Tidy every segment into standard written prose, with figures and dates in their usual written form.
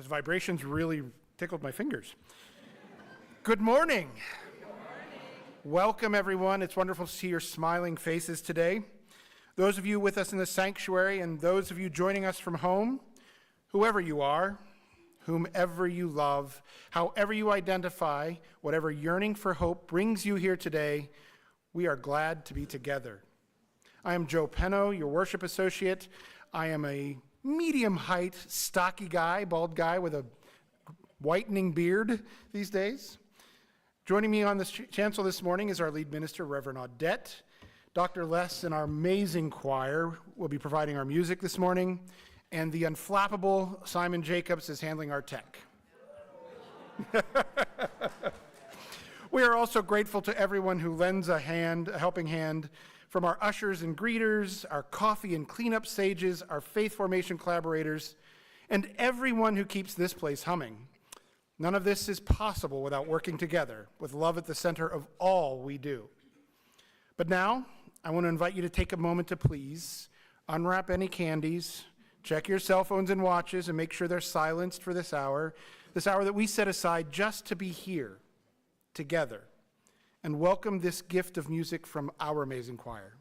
Those vibrations really tickled my fingers. Good morning. Good morning. Welcome, everyone. It's wonderful to see your smiling faces today. Those of you with us in the sanctuary and those of you joining us from home, whoever you are, whomever you love, however you identify, whatever yearning for hope brings you here today, we are glad to be together. I am Joe Penno, your worship associate. I am a medium height, stocky guy, bald guy with a whitening beard these days. Joining me on the chancel this morning is our lead minister, Reverend Audette. Dr. Les and our amazing choir will be providing our music this morning, and the unflappable Simon Jacobs is handling our tech. We are also grateful to everyone who lends a helping hand, from our ushers and greeters, our coffee and cleanup sages, our faith formation collaborators, and everyone who keeps this place humming. None of this is possible without working together, with love at the center of all we do. But now, I want to invite you to take a moment to please unwrap any candies, check your cell phones and watches, and make sure they're silenced for this hour that we set aside just to be here together, and welcome this gift of music from our amazing choir.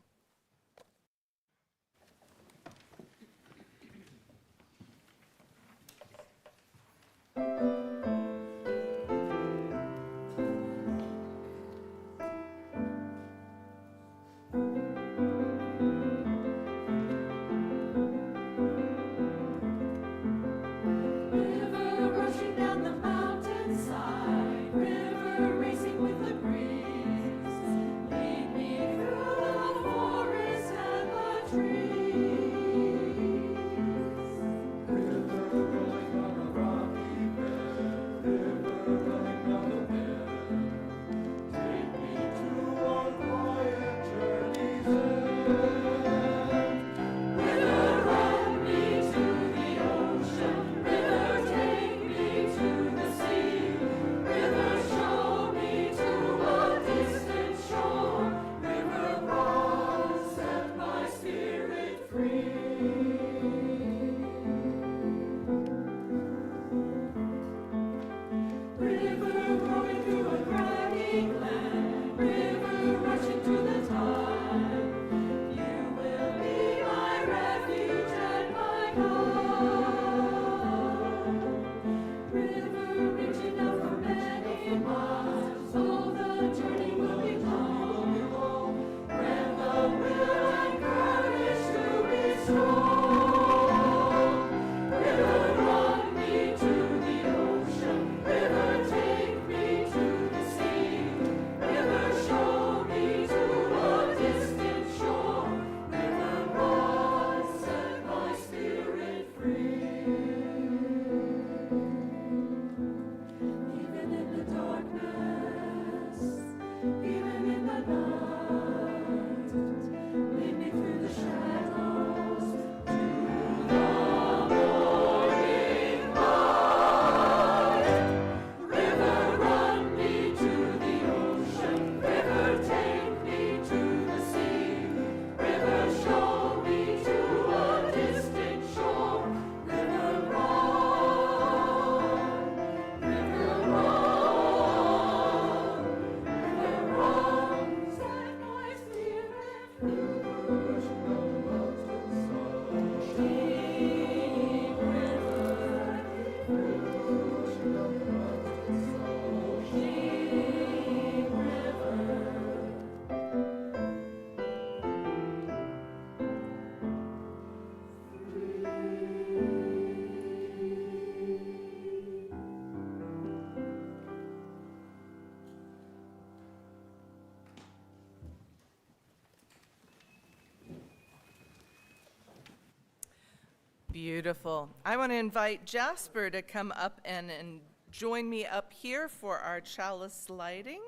Beautiful. I want to invite Jasper to come up and join me up here for our chalice lighting.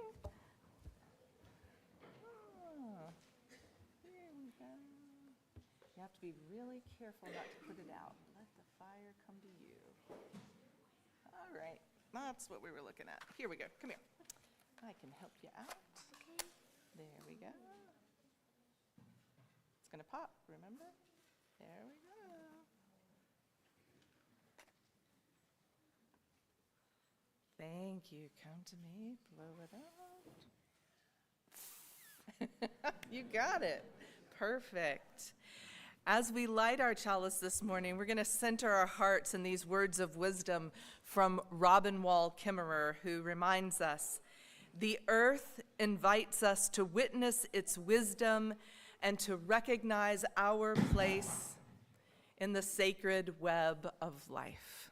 Here we go. You have to be really careful not to put it out. Let the fire come to you. All right. That's what we were looking at. Here we go. Come here. I can help you out. Okay. There we go. It's going to pop, remember? There we go. Thank you. Come to me, blow it out. You got it. Perfect. As we light our chalice this morning, we're going to center our hearts in these words of wisdom from Robin Wall Kimmerer, who reminds us, "The earth invites us to witness its wisdom and to recognize our place in the sacred web of life."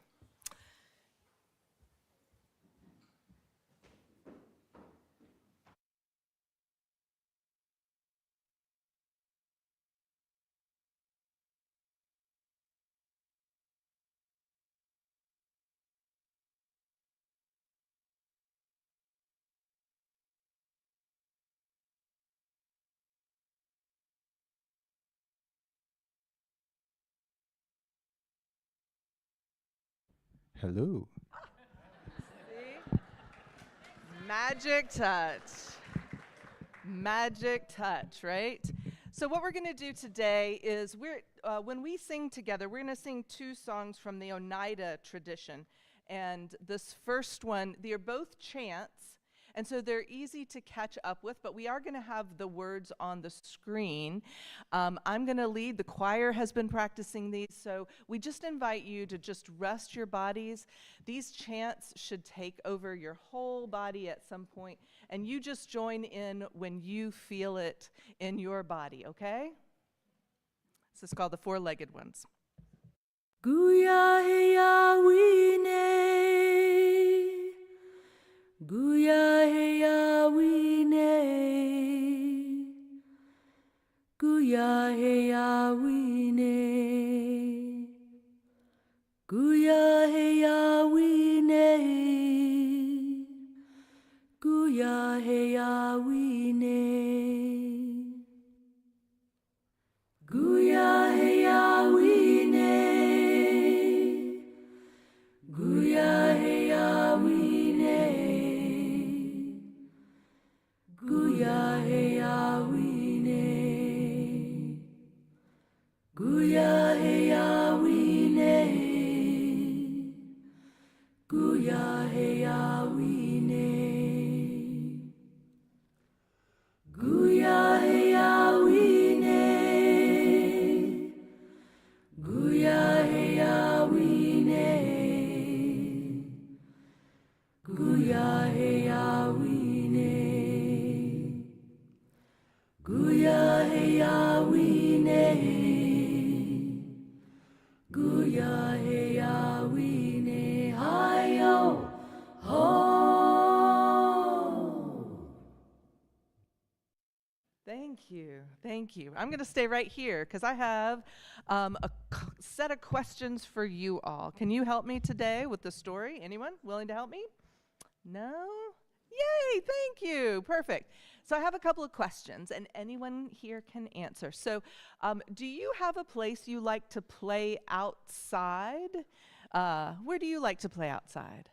Hello. See? Magic touch. Magic touch, right? So what we're going to do today is when we sing together, we're going to sing two songs from the Oneida tradition. And this first one, they are both chants, and so they're easy to catch up with, but we are going to have the words on the screen. I'm going to lead. The choir has been practicing these, so we just invite you to just rest your bodies. These chants should take over your whole body at some point, and you just join in when you feel it in your body, okay? This is called the four-legged ones. Guya heya wine, Guya heya wine, Guya heya wine, Guya heya wine, Guya heya wine, Guya heya wine, Guya heya wine, Guya heya wine, Guya heya wine, Guya heya wine, Guya heya wine, Guya heya wine, Guya heya wine, Guya heya wine, Guya heya wine, hi-yo, ho. Thank you. Thank you. I'm going to stay right here because I have set of questions for you all. Can you help me today with the story? Anyone willing to help me? No? Yay, thank you. Perfect. So I have a couple of questions, and anyone here can answer. So do you have a place you like to play outside? Where do you like to play outside?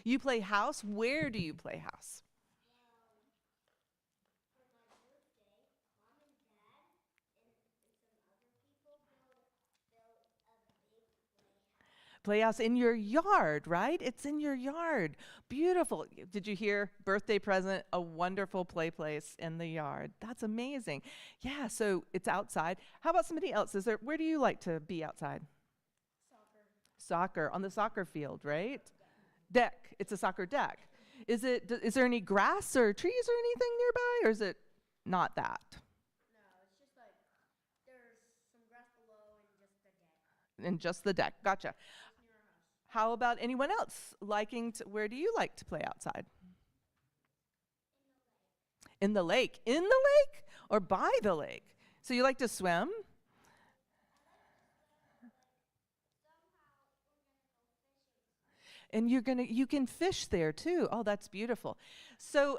You play house? Where do you play house? Playhouse in your yard, right? It's in your yard. Beautiful. Did you hear? Birthday present, a wonderful play place in the yard. That's amazing. Yeah, so it's outside. How about somebody else? Where do you like to be outside? Soccer, on the soccer field, right? Deck. It's a soccer deck. Is there any grass or trees or anything nearby, or is it not that? No, it's just like there's some grass below and just the deck. And just the deck. Gotcha. Near our house. How about anyone else where do you like to play outside? In the lake. In the lake or by the lake? So you like to swim? And you can fish there too. Oh, that's beautiful. So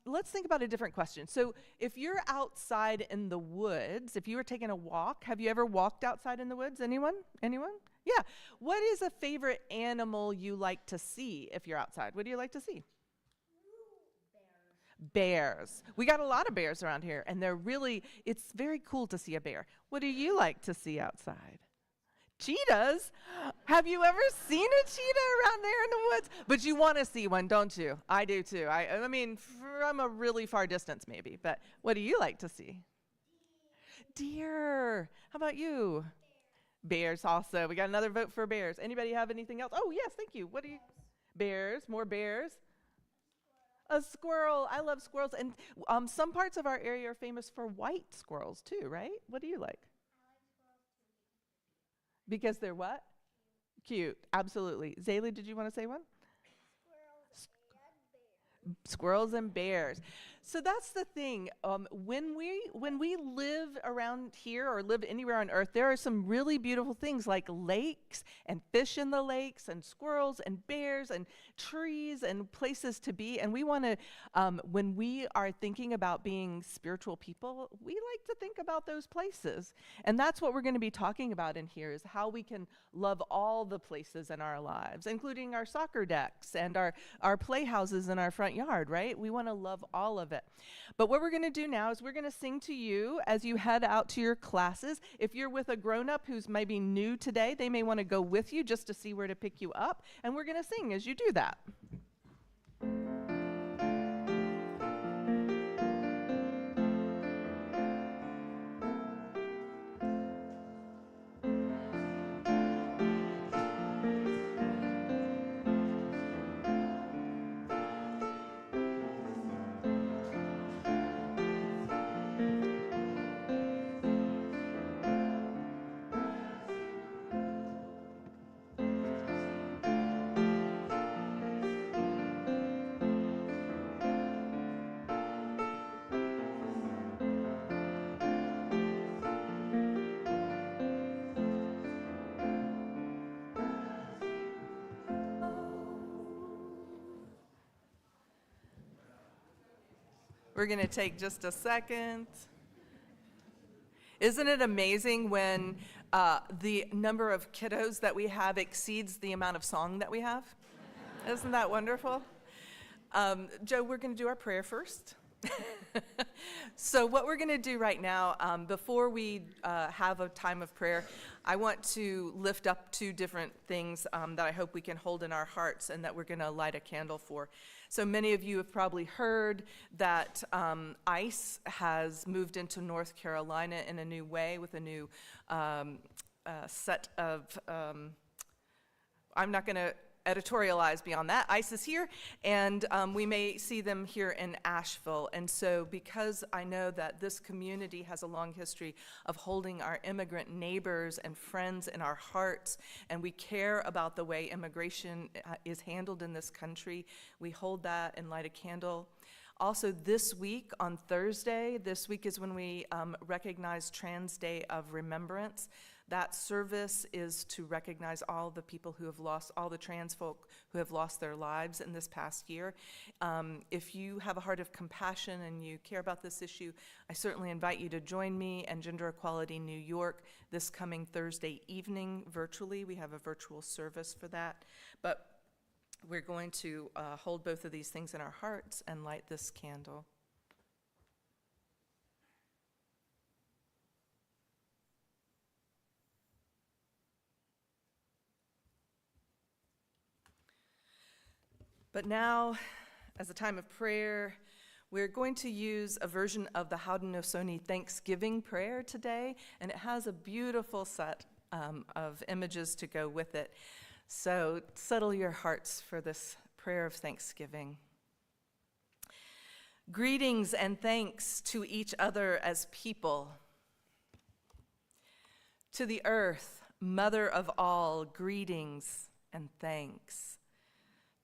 let's think about a different question. So if you're outside in the woods, if you were taking a walk, have you ever walked outside in the woods? Anyone? Anyone? Yeah. What is a favorite animal you like to see if you're outside? What do you like to see? Bears. We got a lot of bears around here, and it's very cool to see a bear. What do you like to see outside? Cheetahs? Have you ever seen a cheetah around there in the woods? But you want to see one, don't you? I do too. I mean, from a really far distance maybe, but what do you like to see? Deer. How about you? Bears also. We got another vote for bears. Anybody have anything else? Oh, yes, thank you. What do you? Bears. More bears. A squirrel. I love squirrels. And some parts of our area are famous for white squirrels too, right? What do you like? Because they're what? Cute. Absolutely. Zaylee, did you want to say one? Squirrels and bears. So that's the thing. When we live around here or live anywhere on earth, there are some really beautiful things like lakes and fish in the lakes and squirrels and bears and trees and places to be. And we want to, when we are thinking about being spiritual people, we like to think about those places. And that's what we're going to be talking about in here, is how we can love all the places in our lives, including our soccer decks and our playhouses in our front yard, right? We want to love all of it. But what we're going to do now is we're going to sing to you as you head out to your classes. If you're with a grown-up who's maybe new today, they may want to go with you just to see where to pick you up. And we're going to sing as you do that. We're going to take just a second. Isn't it amazing when the number of kiddos that we have exceeds the amount of song that we have? Isn't that wonderful? Joe, we're going to do our prayer first. So what we're going to do right now, before we have a time of prayer, I want to lift up two different things that I hope we can hold in our hearts and that we're going to light a candle for. So many of you have probably heard that ICE has moved into North Carolina in a new way with a new set of, I'm not going to editorialize beyond that. ICE is here, and we may see them here in Asheville. And so because I know that this community has a long history of holding our immigrant neighbors and friends in our hearts, and we care about the way immigration is handled in this country, we hold that and light a candle. Also this week, on Thursday, this week is when we recognize Trans Day of Remembrance. That service is to recognize all the people who have lost, all the trans folk who have lost their lives in this past year. If you have a heart of compassion and you care about this issue, I certainly invite you to join me and Gender Equality New York this coming Thursday evening virtually. We have a virtual service for that. But we're going to hold both of these things in our hearts and light this candle. But now, as a time of prayer, we're going to use a version of the Haudenosaunee Thanksgiving prayer today, and it has a beautiful set of images to go with it. So settle your hearts for this prayer of thanksgiving. Greetings and thanks to each other as people. To the earth, mother of all, greetings and thanks.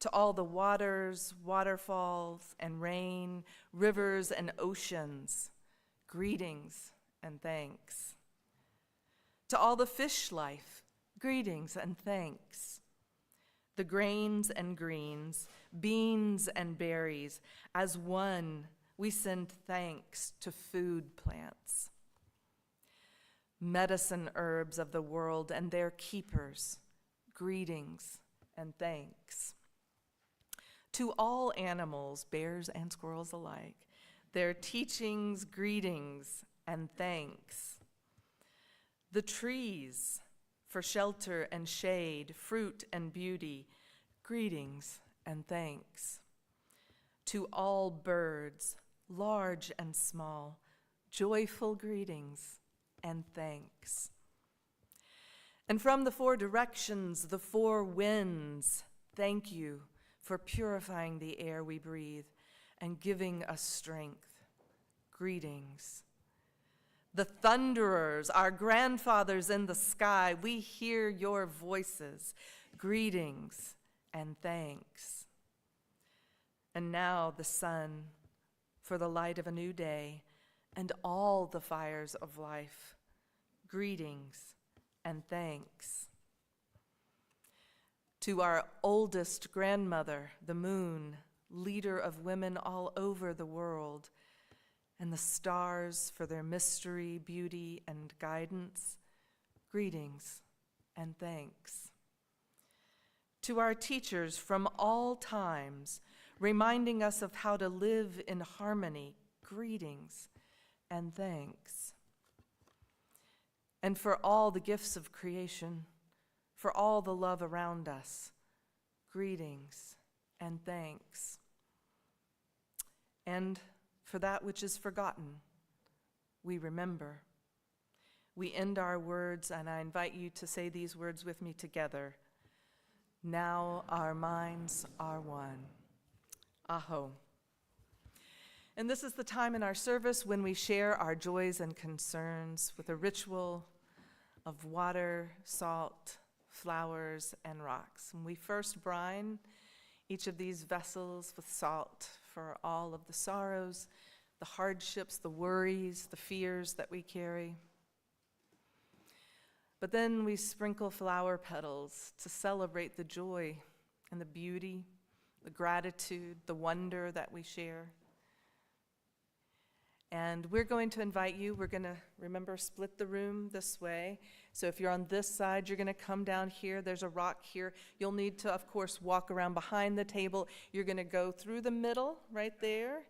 To all the waters, waterfalls, and rain, rivers and oceans, greetings and thanks. To all the fish life, greetings and thanks. The grains and greens, beans and berries, as one, we send thanks to food plants. Medicine herbs of the world and their keepers, greetings and thanks. To all animals, bears and squirrels alike, their teachings, greetings, and thanks. The trees, for shelter and shade, fruit and beauty, greetings and thanks. To all birds, large and small, joyful greetings and thanks. And from the four directions, the four winds, thank you for purifying the air we breathe and giving us strength. Greetings. The thunderers, our grandfathers in the sky, we hear your voices. Greetings and thanks. And now the sun, for the light of a new day and all the fires of life. Greetings and thanks. To our oldest grandmother, the moon, leader of women all over the world, and the stars for their mystery, beauty, and guidance, greetings and thanks. To our teachers from all times, reminding us of how to live in harmony, greetings and thanks. And for all the gifts of creation, for all the love around us, greetings and thanks. And for that which is forgotten, we remember. We end our words, and I invite you to say these words with me together. Now our minds are one. Aho. And this is the time in our service when we share our joys and concerns with a ritual of water, salt, flowers, and rocks. And we first brine each of these vessels with salt for all of the sorrows, the hardships, the worries, the fears that we carry. But then we sprinkle flower petals to celebrate the joy and the beauty, the gratitude, the wonder that we share. And we're going to invite you, we're going to, remember, split the room this way. So if you're on this side, you're going to come down here. There's a rock here. You'll need to, of course, walk around behind the table. You're going to go through the middle right there,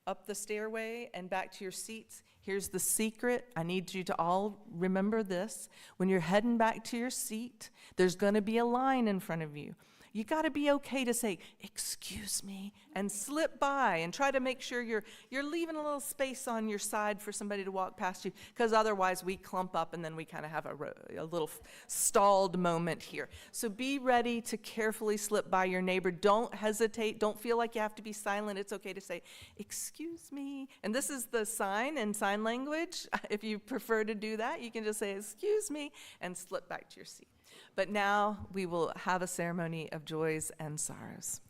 up the stairway, and back to your seats. Here's the secret. I need you to all remember this. When you're heading back to your seat, there's going to be a line in front of you. You got to be okay to say, excuse me, and slip by and try to make sure you're leaving a little space on your side for somebody to walk past you, because otherwise we clump up and then we kind of have a little stalled moment here. So be ready to carefully slip by your neighbor. Don't hesitate. Don't feel like you have to be silent. It's okay to say, excuse me. And this is the sign in sign language. If you prefer to do that, you can just say, excuse me, and slip back to your seat. But now we will have a ceremony of joys and sorrows.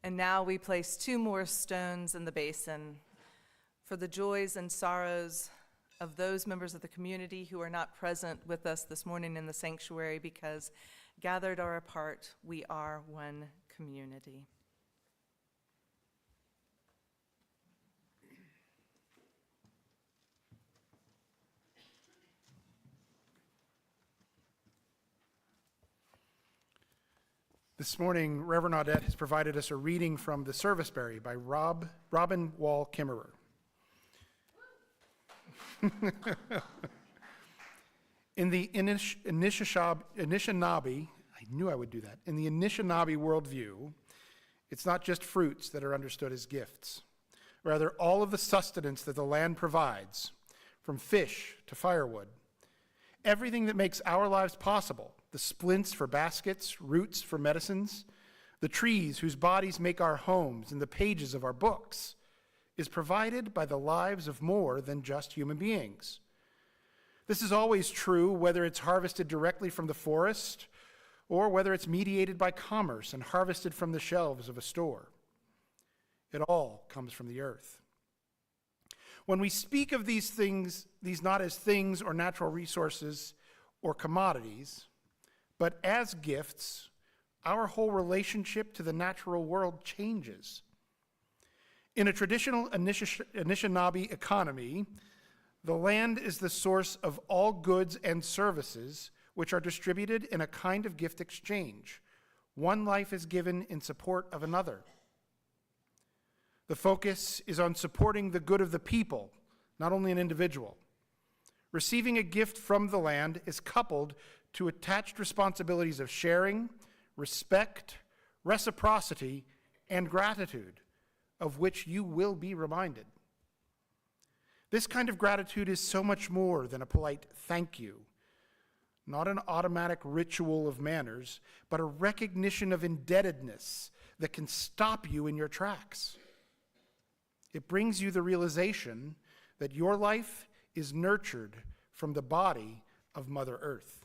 And now we place 2 more stones in the basin for the joys and sorrows of those members of the community who are not present with us this morning in the sanctuary, because gathered or apart, we are one community. This morning, Reverend Audette has provided us a reading from The Serviceberry by Robin Wall Kimmerer. In the Anishinaabe, I knew I would do that. In the Anishinaabe worldview, it's not just fruits that are understood as gifts. Rather, all of the sustenance that the land provides, from fish to firewood, everything that makes our lives possible, the splints for baskets, roots for medicines, the trees whose bodies make our homes, and the pages of our books, is provided by the lives of more than just human beings. This is always true whether it's harvested directly from the forest or whether it's mediated by commerce and harvested from the shelves of a store. It all comes from the earth. When we speak of these things, these not as things or natural resources or commodities, but as gifts, our whole relationship to the natural world changes. In a traditional Anishinaabe economy, the land is the source of all goods and services which are distributed in a kind of gift exchange. One life is given in support of another. The focus is on supporting the good of the people, not only an individual. Receiving a gift from the land is coupled to attached responsibilities of sharing, respect, reciprocity, and gratitude, of which you will be reminded. This kind of gratitude is so much more than a polite thank you, not an automatic ritual of manners, but a recognition of indebtedness that can stop you in your tracks. It brings you the realization that your life is nurtured from the body of Mother Earth.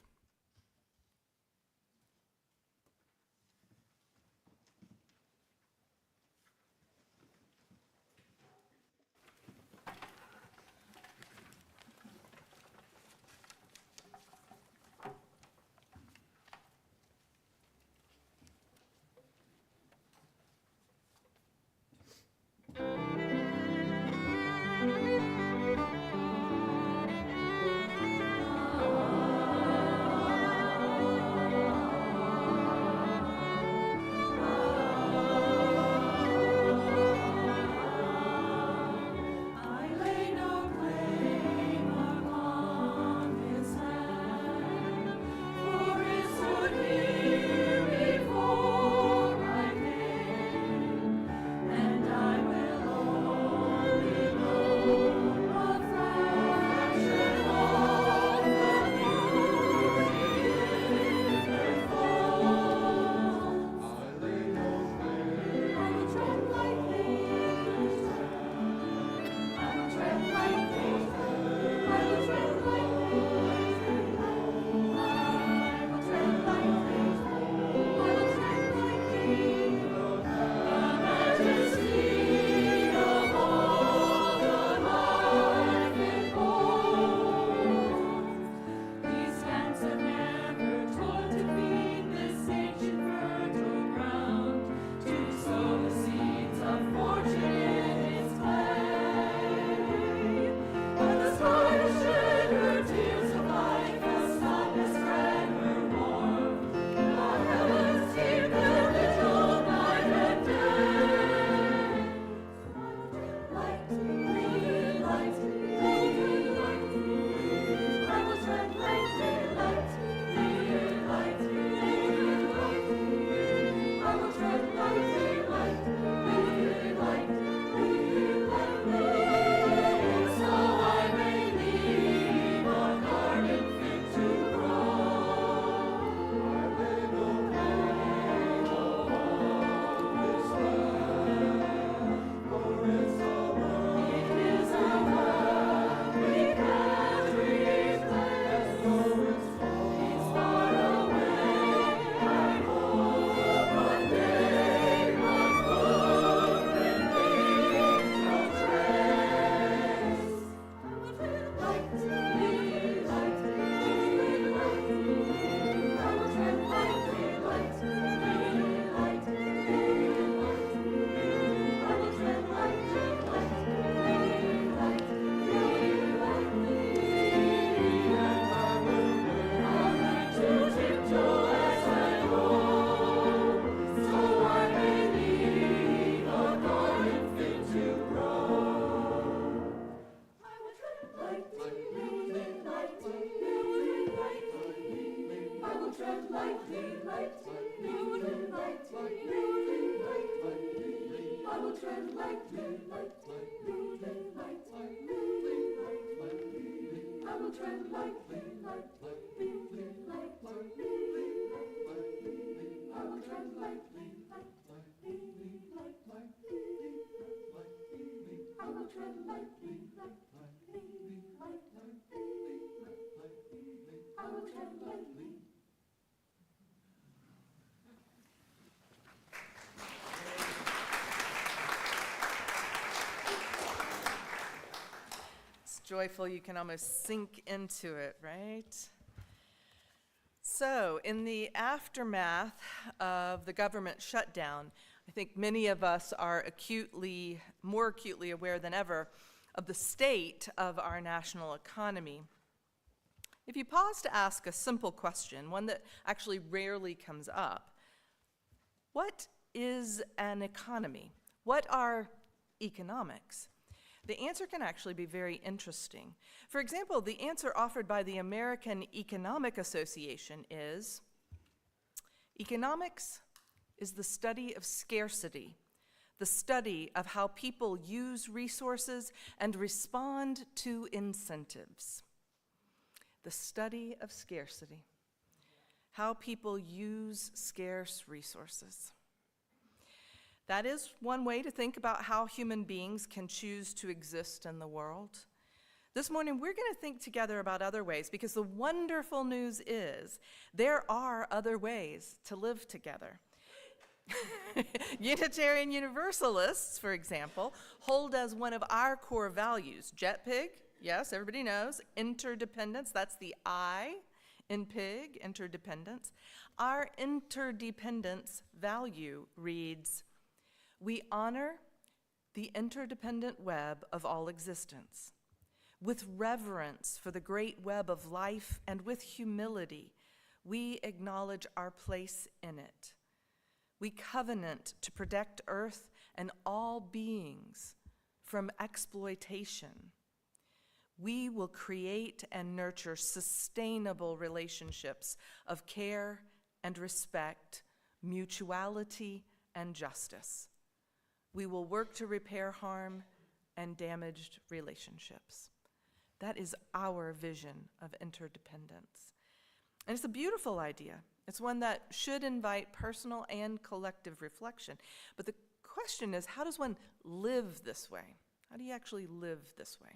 It's joyful, you can almost sink into it, right? So, in the aftermath of the government shutdown, I think many of us are more acutely aware than ever of the state of our national economy. If you pause to ask a simple question, one that actually rarely comes up, what is an economy? What are economics? The answer can actually be very interesting. For example, the answer offered by the American Economic Association is, economics is the study of scarcity, the study of how people use resources and respond to incentives. The study of scarcity, how people use scarce resources. That is one way to think about how human beings can choose to exist in the world. This morning, we're going to think together about other ways, because the wonderful news is there are other ways to live together. Unitarian Universalists, for example, hold as one of our core values, JETPIG, yes, everybody knows, interdependence, that's the I in PIG, interdependence. Our interdependence value reads, we honor the interdependent web of all existence. With reverence for the great web of life and with humility, we acknowledge our place in it. We covenant to protect Earth and all beings from exploitation. We will create and nurture sustainable relationships of care and respect, mutuality and justice. We will work to repair harm and damaged relationships. That is our vision of interdependence. And it's a beautiful idea. It's one that should invite personal and collective reflection. But the question is, how does one live this way? How do you actually live this way?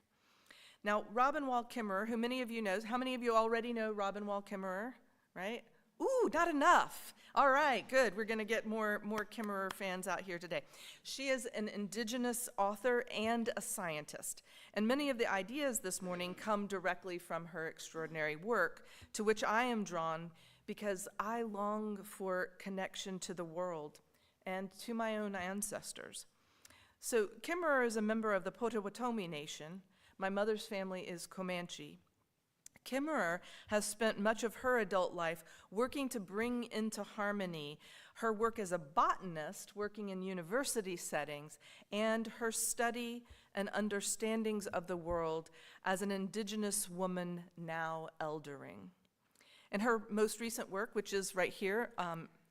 Now, Robin Wall Kimmerer, who many of you know, how many of you already know Robin Wall Kimmerer, right? Ooh, not enough. All right, good. We're going to get more Kimmerer fans out here today. She is an indigenous author and a scientist. And many of the ideas this morning come directly from her extraordinary work, to which I am drawn because I long for connection to the world and to my own ancestors. So Kimmerer is a member of the Potawatomi Nation. My mother's family is Comanche. Kimmerer has spent much of her adult life working to bring into harmony her work as a botanist, working in university settings, and her study and understandings of the world as an indigenous woman now eldering. And her most recent work, which is right here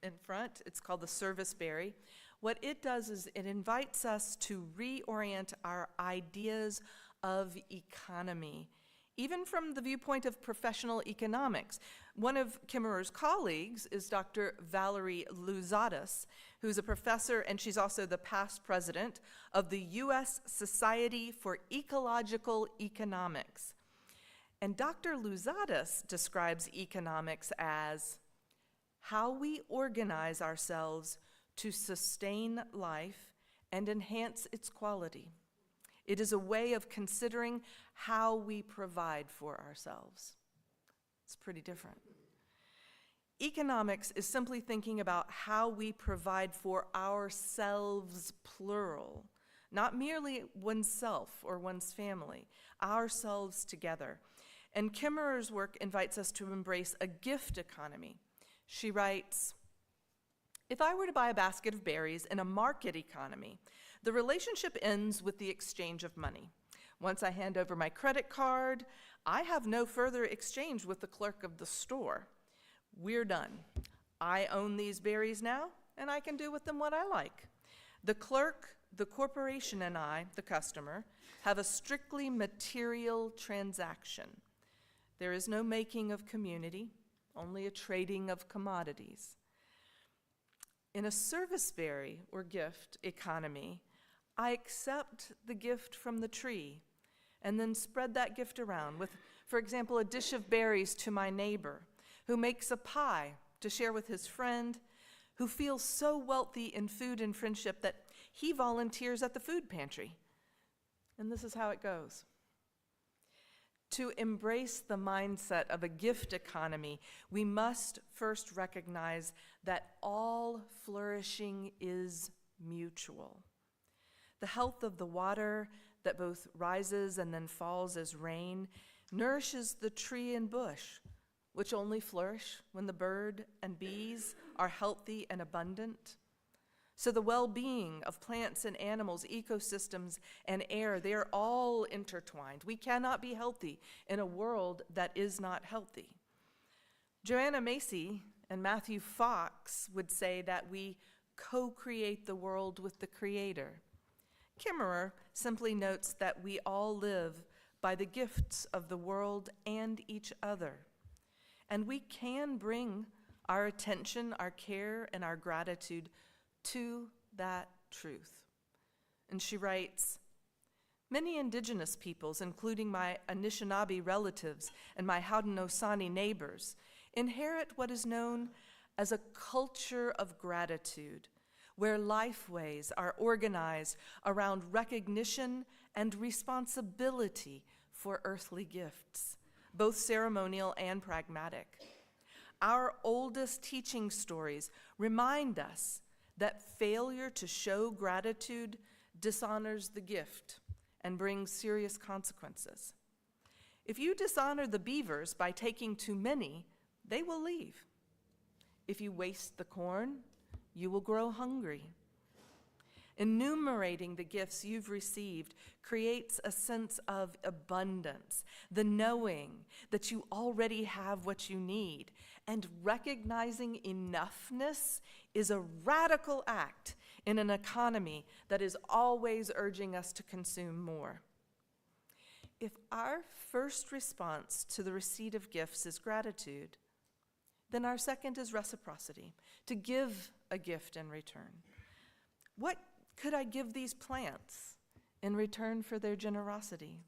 in front, it's called The Service Berry. What it does is it invites us to reorient our ideas of economy, even from the viewpoint of professional economics. One of Kimmerer's colleagues is Dr. Valerie Luzadas, who's a professor, and she's also the past president of the U.S. Society for Ecological Economics. And Dr. Luzadas describes economics as how we organize ourselves to sustain life and enhance its quality. It is a way of considering how we provide for ourselves. It's pretty different. Economics is simply thinking about how we provide for ourselves, plural, not merely oneself or one's family, ourselves together. And Kimmerer's work invites us to embrace a gift economy. She writes, if I were to buy a basket of berries in a market economy, the relationship ends with the exchange of money. Once I hand over my credit card, I have no further exchange with the clerk of the store. We're done. I own these berries now, and I can do with them what I like. The clerk, the corporation, and I, the customer, have a strictly material transaction. There is no making of community, only a trading of commodities. In a service berry or gift economy, I accept the gift from the tree and then spread that gift around with, for example, a dish of berries to my neighbor who makes a pie to share with his friend, who feels so wealthy in food and friendship that he volunteers at the food pantry. And this is how it goes. To embrace the mindset of a gift economy, we must first recognize that all flourishing is mutual. The health of the water that both rises and then falls as rain nourishes the tree and bush, which only flourish when the bird and bees are healthy and abundant. So the well-being of plants and animals, ecosystems, and air, they are all intertwined. We cannot be healthy in a world that is not healthy. Joanna Macy and Matthew Fox would say that we co-create the world with the Creator. Kimmerer simply notes that we all live by the gifts of the world and each other. And we can bring our attention, our care, and our gratitude to that truth. And she writes, many indigenous peoples, including my Anishinaabe relatives and my Haudenosaunee neighbors, inherit what is known as a culture of gratitude, where lifeways are organized around recognition and responsibility for earthly gifts, both ceremonial and pragmatic. Our oldest teaching stories remind us that failure to show gratitude dishonors the gift and brings serious consequences. If you dishonor the beavers by taking too many, they will leave. If you waste the corn, you will grow hungry. Enumerating the gifts you've received creates a sense of abundance, the knowing that you already have what you need, and recognizing enoughness is a radical act in an economy that is always urging us to consume more. If our first response to the receipt of gifts is gratitude, then our second is reciprocity, to give a gift in return. What could I give these plants in return for their generosity?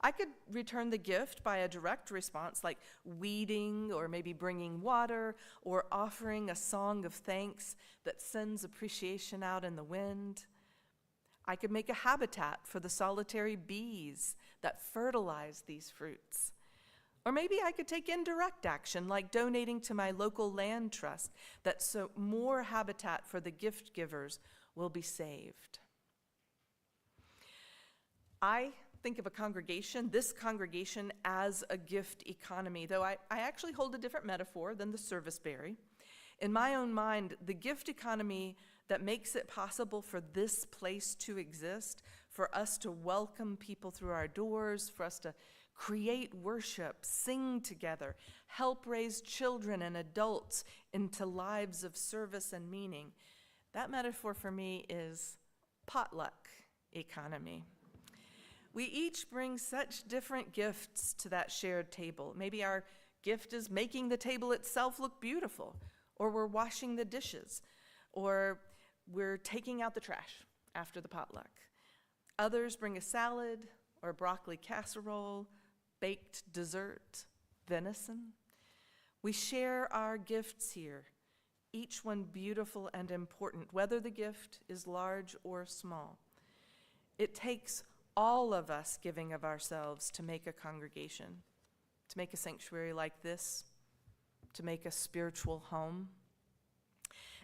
I could return the gift by a direct response like weeding or maybe bringing water or offering a song of thanks that sends appreciation out in the wind. I could make a habitat for the solitary bees that fertilize these fruits. Or maybe I could take indirect action like donating to my local land trust that so more habitat for the gift givers will be saved. I think of this congregation as a gift economy, though I actually hold a different metaphor than the service berry. In my own mind, the gift economy that makes it possible for this place to exist, for us to welcome people through our doors, for us to create worship, sing together, help raise children and adults into lives of service and meaning. That metaphor for me is potluck economy. We each bring such different gifts to that shared table. Maybe our gift is making the table itself look beautiful, or we're washing the dishes, or we're taking out the trash after the potluck. Others bring a salad or a broccoli casserole, baked dessert, venison. We share our gifts here, each one beautiful and important, whether the gift is large or small. It takes all of us giving of ourselves to make a congregation, to make a sanctuary like this, to make a spiritual home.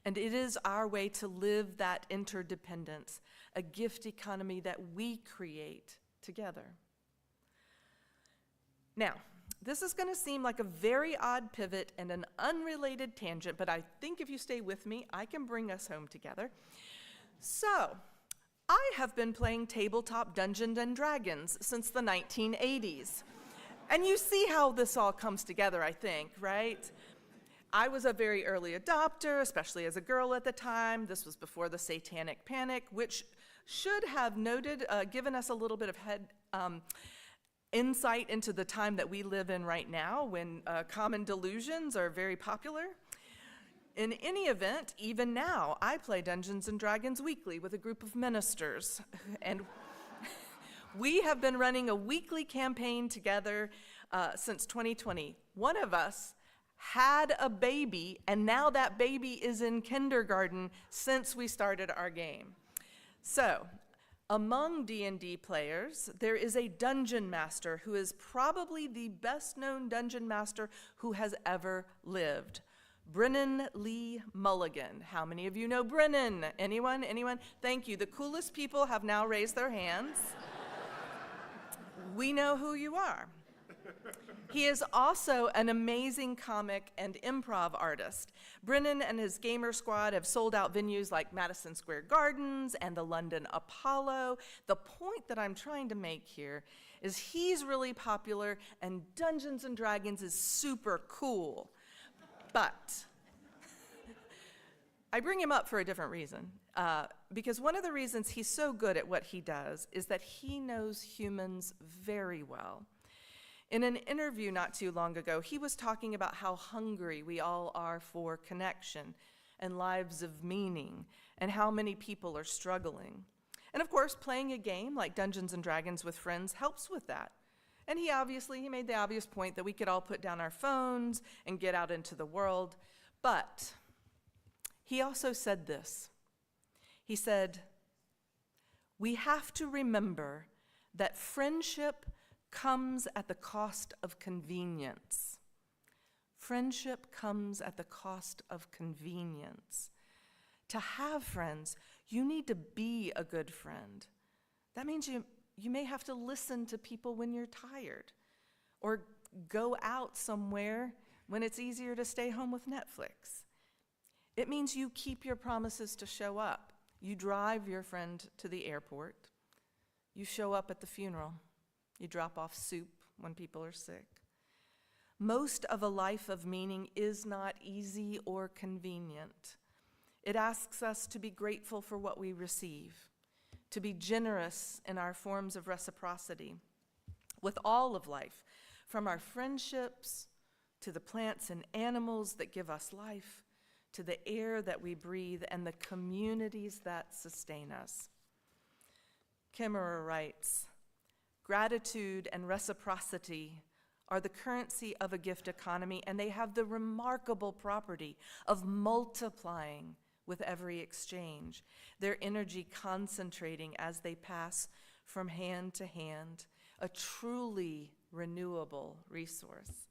And it is our way to live that interdependence, a gift economy that we create together. Now, this is going to seem like a very odd pivot and an unrelated tangent, but I think if you stay with me, I can bring us home together. So, I have been playing tabletop Dungeons and Dragons since the 1980s. And you see how this all comes together, I think, right? I was a very early adopter, especially as a girl at the time. This was before the Satanic Panic, which should have given us a little bit of insight into the time that we live in right now, when common delusions are very popular. In any event, even now, I play Dungeons and Dragons weekly with a group of ministers, and we have been running a weekly campaign together since 2020. One of us had a baby, and now that baby is in kindergarten since we started our game. So, among D&D players, there is a dungeon master who is probably the best-known dungeon master who has ever lived. Brennan Lee Mulligan. How many of you know Brennan? Anyone? Anyone? Thank you. The coolest people have now raised their hands. We know who you are. He is also an amazing comic and improv artist. Brennan and his gamer squad have sold out venues like Madison Square Gardens and the London Apollo. The point that I'm trying to make here is he's really popular and Dungeons and Dragons is super cool. But I bring him up for a different reason, because one of the reasons he's so good at what he does is that he knows humans very well. In an interview not too long ago, he was talking about how hungry we all are for connection and lives of meaning, and how many people are struggling. And of course, playing a game like Dungeons and Dragons with friends helps with that. And he made the obvious point that we could all put down our phones and get out into the world. But he also said this. He said, "We have to remember that friendship comes at the cost of convenience." Friendship comes at the cost of convenience. To have friends, you need to be a good friend. That means you may have to listen to people when you're tired, or go out somewhere when it's easier to stay home with Netflix. It means you keep your promises to show up. You drive your friend to the airport. You show up at the funeral. You drop off soup when people are sick. Most of a life of meaning is not easy or convenient. It asks us to be grateful for what we receive, to be generous in our forms of reciprocity with all of life, from our friendships to the plants and animals that give us life, to the air that we breathe and the communities that sustain us. Kimmerer writes, "Gratitude and reciprocity are the currency of a gift economy, and they have the remarkable property of multiplying with every exchange, their energy concentrating as they pass from hand to hand, a truly renewable resource."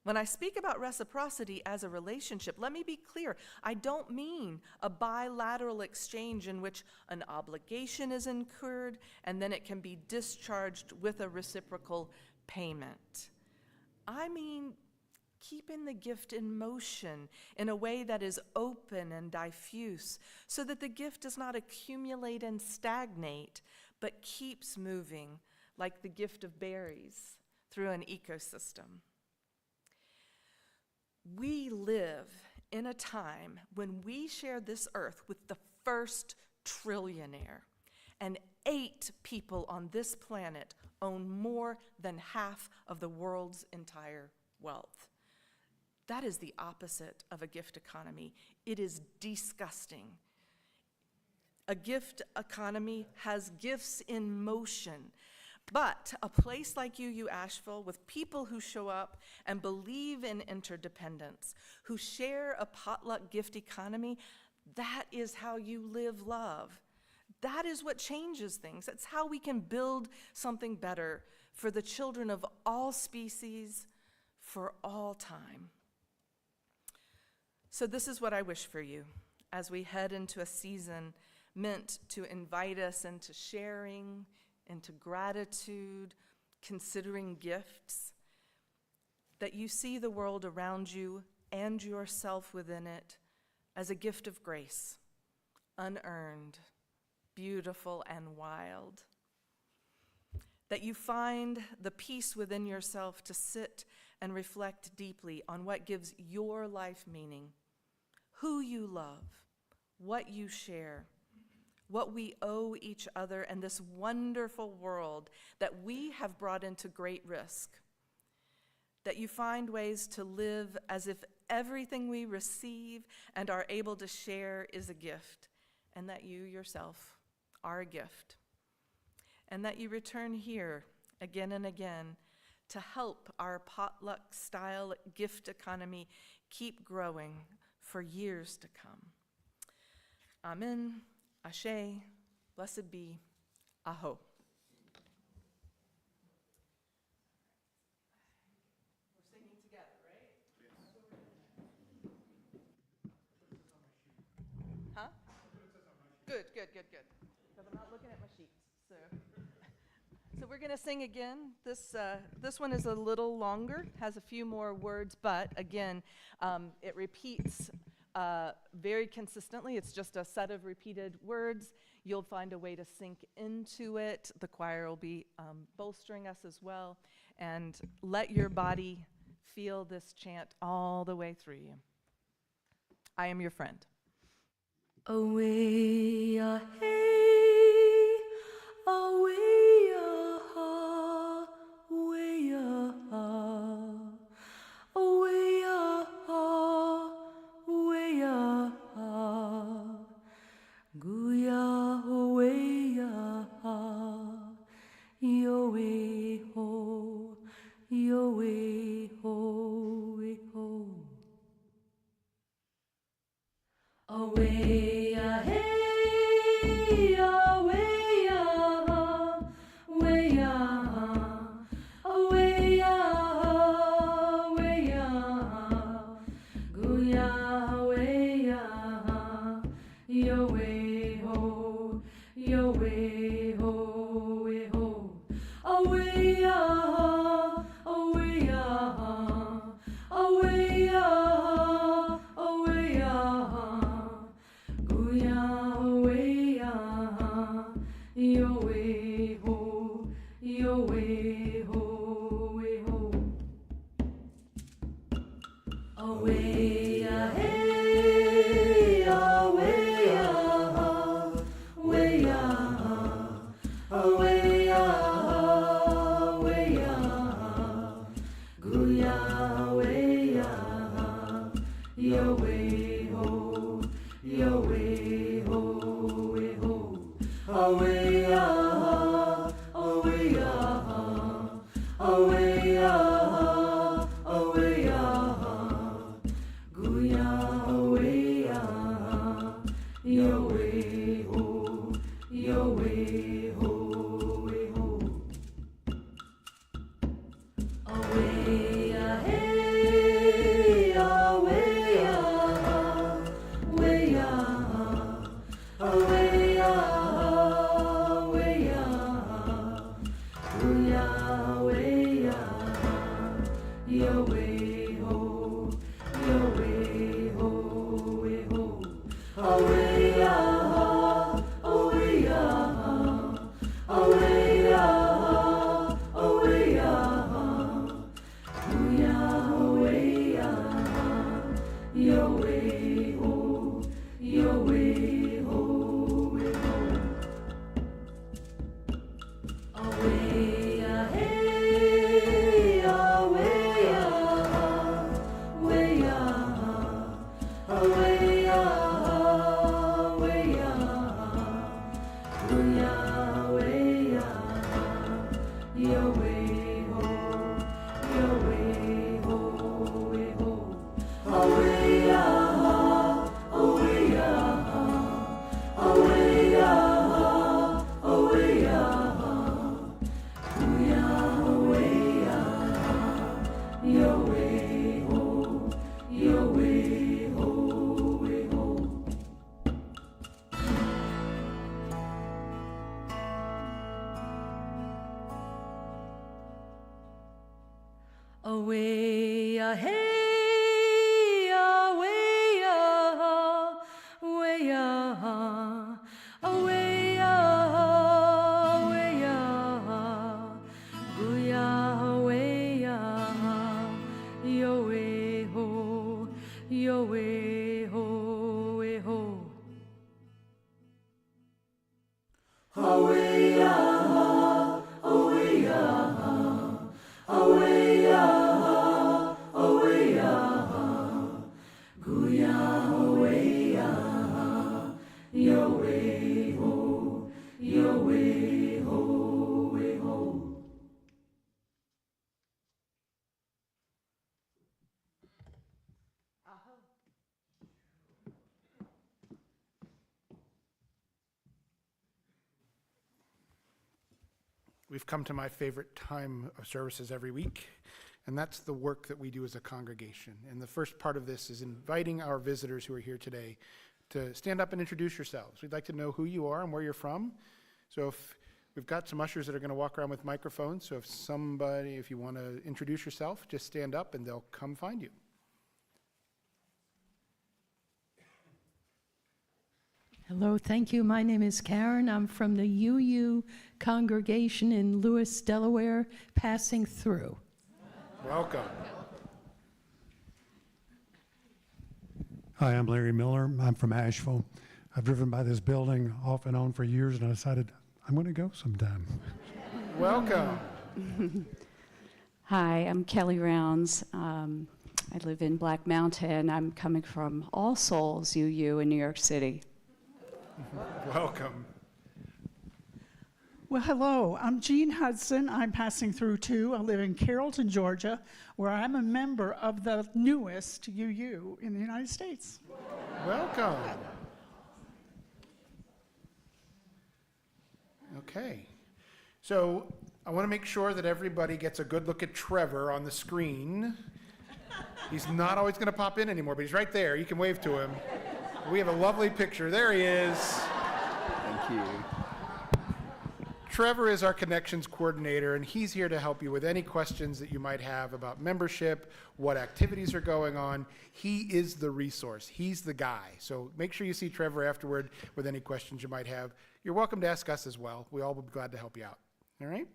When I speak about reciprocity as a relationship, let me be clear. I don't mean a bilateral exchange in which an obligation is incurred and then it can be discharged with a reciprocal payment. I mean keeping the gift in motion in a way that is open and diffuse, so that the gift does not accumulate and stagnate, but keeps moving like the gift of berries through an ecosystem. We live in a time when we share this earth with the first trillionaire, and 8 people on this planet own more than half of the world's entire wealth. That is the opposite of a gift economy. It is disgusting. A gift economy has gifts in motion. But a place like UU Asheville, with people who show up and believe in interdependence, who share a potluck gift economy, that is how you live love. That is what changes things. That's how we can build something better for the children of all species, for all time. So this is what I wish for you as we head into a season meant to invite us into sharing, into gratitude, considering gifts, that you see the world around you and yourself within it as a gift of grace, unearned, beautiful, and wild. That you find the peace within yourself to sit and reflect deeply on what gives your life meaning, who you love, what you share, what we owe each other, and this wonderful world that we have brought into great risk. That you find ways to live as if everything we receive and are able to share is a gift, and that you yourself are a gift. And that you return here again and again to help our potluck-style gift economy keep growing for years to come. Amen, Ashe, blessed be, Aho. We're singing together, right? Huh? Good. Because I'm not looking at my sheets, so. So we're going to sing again. This one is a little longer, has a few more words, but again, it repeats very consistently. It's just a set of repeated words. You'll find a way to sink into it. The choir will be bolstering us as well. And let your body feel this chant all the way through you. I am your friend. Away, hey, away, away, away, away, Guya, away, yo way ho, yo way ho, way ho. Away, hey, away, away, away, away, Guya, away, yo way ho, yo way ho, way ho. Away, away, away, away, Guya, away, yo way ho, yo way ho, way ho. Away, hey, away, away, away, away, Guya, away, yo way ho, yo way ho, way ho. Away, away, away, away, Guya, away, yo way ho, yo way ho, way ho. Away, hey, away, away, away, away, Guya, away, yo way ho, yo way ho, way ho. Away, away, away, away, Guya, away, yo way ho, yo way ho, way ho. Away, hey, away, away, away, away, Guya, away, yo way ho, yo way ho, way ho. Away, away, away, away, Guya, away, yo way ho, yo way ho, way ho. Away, hey, away, away, away, away, Guya, away, ho, yo way ho, way ho. Away, ah, away, ah, away, ah, away, ah, gooya, away, ah, yo way ho, yo way ho, way ho. We've come to my favorite time of services every week, and that's the work that we do as a congregation. And the first part of this is inviting our visitors who are here today to stand up and introduce yourselves. We'd like to know who you are and where you're from. So if we've got some ushers that are going to walk around with microphones, so if you want to introduce yourself, just stand up and they'll come find you. Hello, thank you. My name is Karen. I'm from the UU congregation in Lewis, Delaware, passing through. Welcome. Hi, I'm Larry Miller. I'm from Asheville. I've driven by this building off and on for years, and I decided I'm going to go sometime. Welcome. Hi, I'm Kelly Rounds. I live in Black Mountain. I'm coming from All Souls UU in New York City. Welcome. Well, hello, I'm Jean Hudson. I'm passing through too. I live in Carrollton, Georgia, where I'm a member of the newest UU in the United States. Welcome. Okay. So I want to make sure that everybody gets a good look at Trevor on the screen. He's not always going to pop in anymore, but he's right there. You can wave to him. We have a lovely picture. There he is. Thank you. Trevor is our connections coordinator, and he's here to help you with any questions that you might have about membership, what activities are going on. He is the resource. He's the guy. So make sure you see Trevor afterward with any questions you might have. You're welcome to ask us as well. We all will be glad to help you out. All right?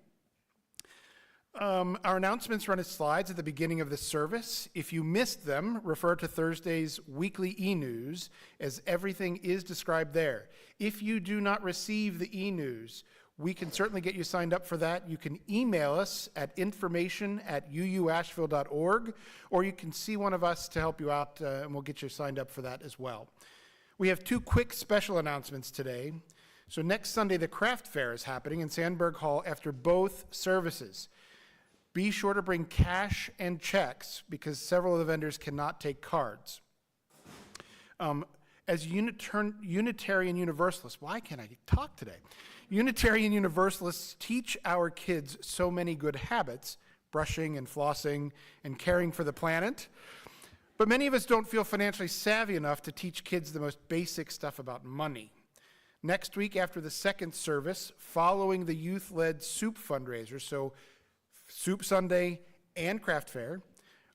Our announcements are on slides at the beginning of the service. If you missed them, refer to Thursday's weekly e-news, as everything is described there. If you do not receive the e-news, we can certainly get you signed up for that. You can email us at information@uuasheville.org, or you can see one of us to help you out, and we'll get you signed up for that as well. We have two quick special announcements today. So next Sunday, the craft fair is happening in Sandberg Hall after both services. Be sure to bring cash and checks because several of the vendors cannot take cards. As Unitarian Universalists, why can't I talk today? Unitarian Universalists teach our kids so many good habits, brushing and flossing and caring for the planet. But many of us don't feel financially savvy enough to teach kids the most basic stuff about money. Next week after the second service, following the youth-led soup fundraiser, so Soup Sunday and Craft Fair,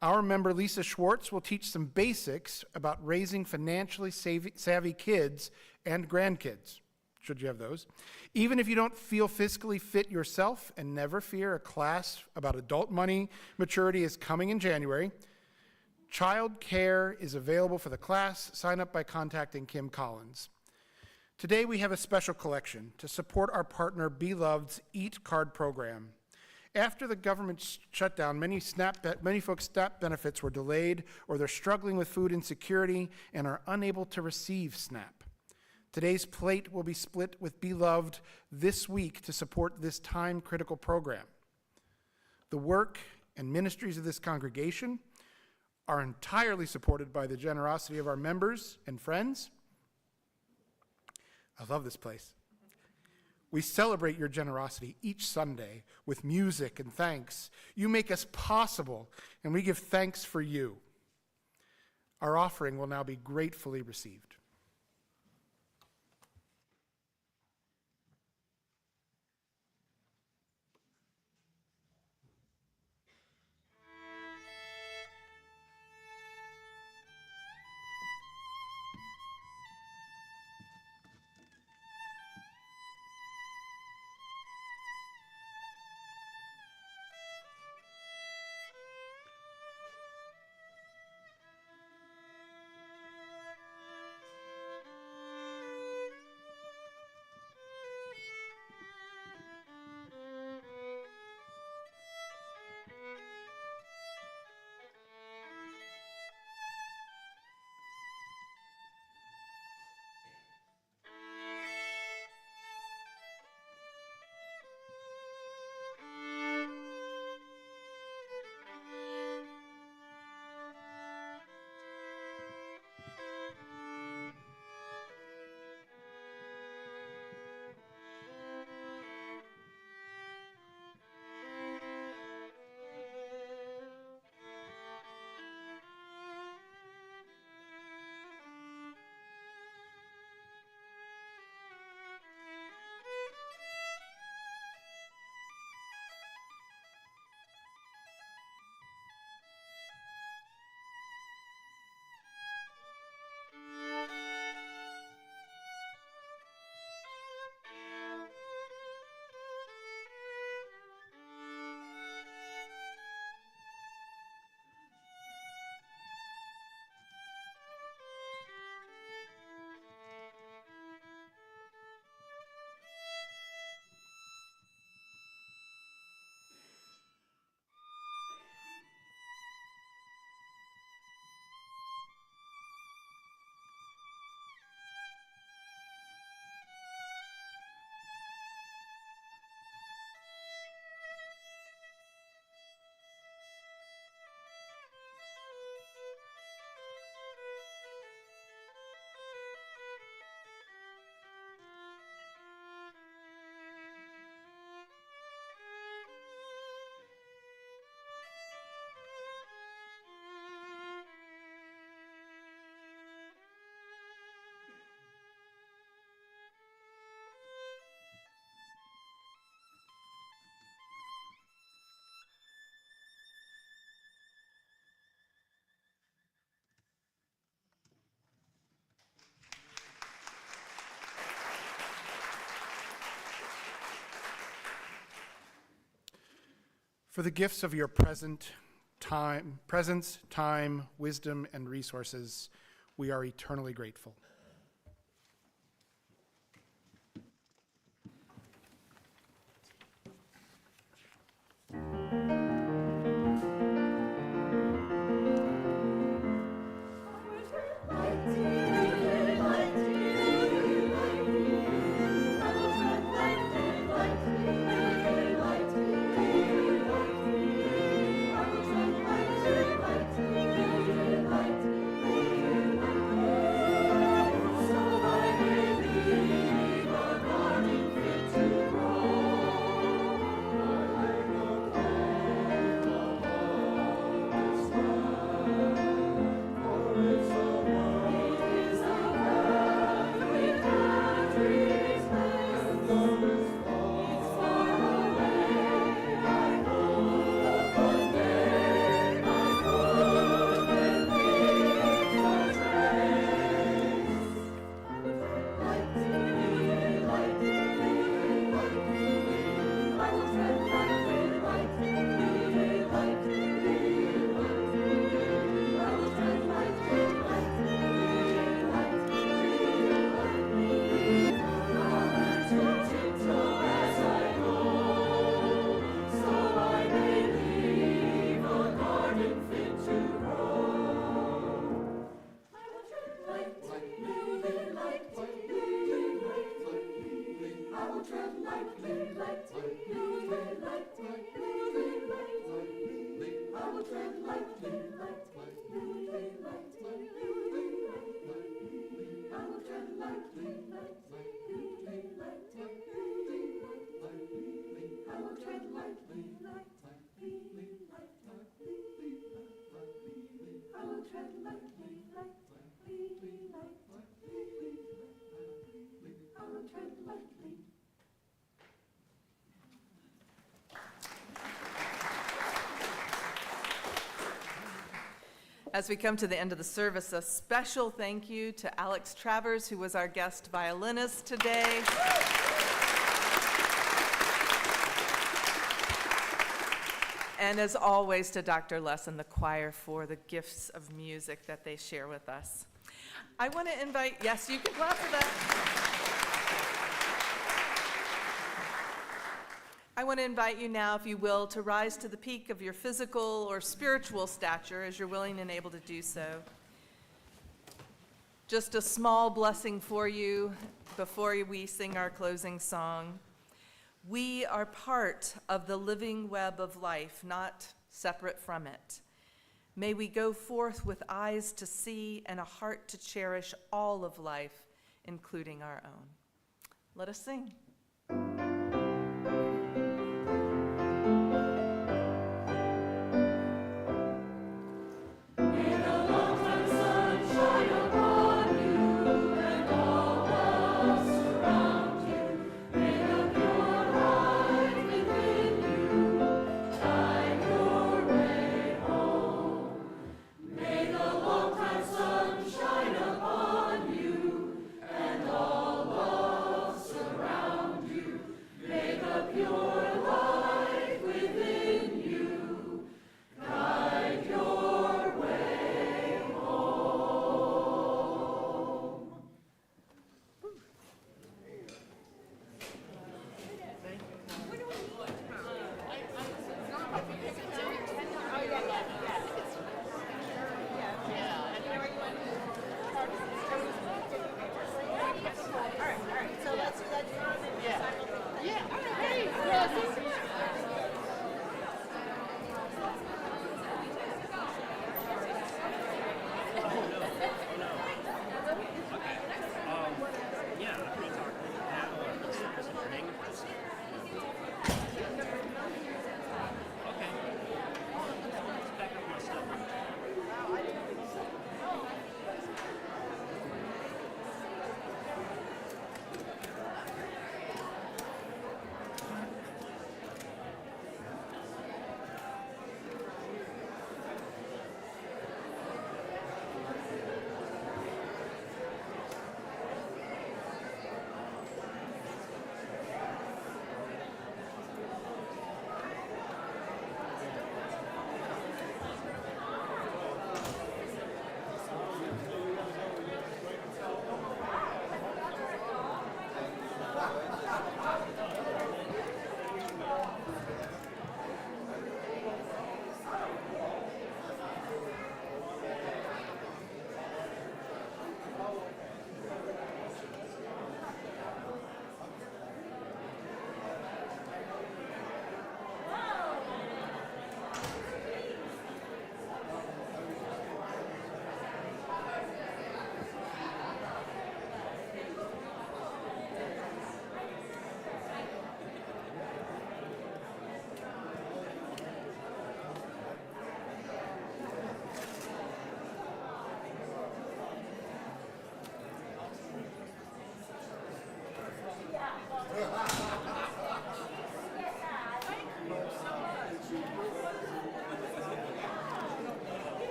our member Lisa Schwartz will teach some basics about raising financially savvy kids and grandkids, should you have those. Even if you don't feel fiscally fit yourself, and never fear, a class about adult money maturity is coming in January. Child care is available for the class. Sign up by contacting Kim Collins. Today we have a special collection to support our partner Beloved's Eat Card program. After the government shutdown, many folks' SNAP benefits were delayed, or they're struggling with food insecurity and are unable to receive SNAP. Today's plate will be split with Beloved this week to support this time-critical program. The work and ministries of this congregation are entirely supported by the generosity of our members and friends. I love this place. We celebrate your generosity each Sunday with music and thanks. You make us possible, and we give thanks for you. Our offering will now be gratefully received. for the gifts of your presence, time, wisdom, and resources. We are eternally grateful. As we come to the end of the service, a special thank you to Alex Travers, who was our guest violinist today. And as always, to Dr. Les and the choir for the gifts of music that they share with us. I want to invite, yes, you can clap for that. I want to invite you now, if you will, to rise to the peak of your physical or spiritual stature as you're willing and able to do so. Just a small blessing for you before we sing our closing song. We are part of the living web of life, not separate from it. May we go forth with eyes to see and a heart to cherish all of life, including our own. Let us sing.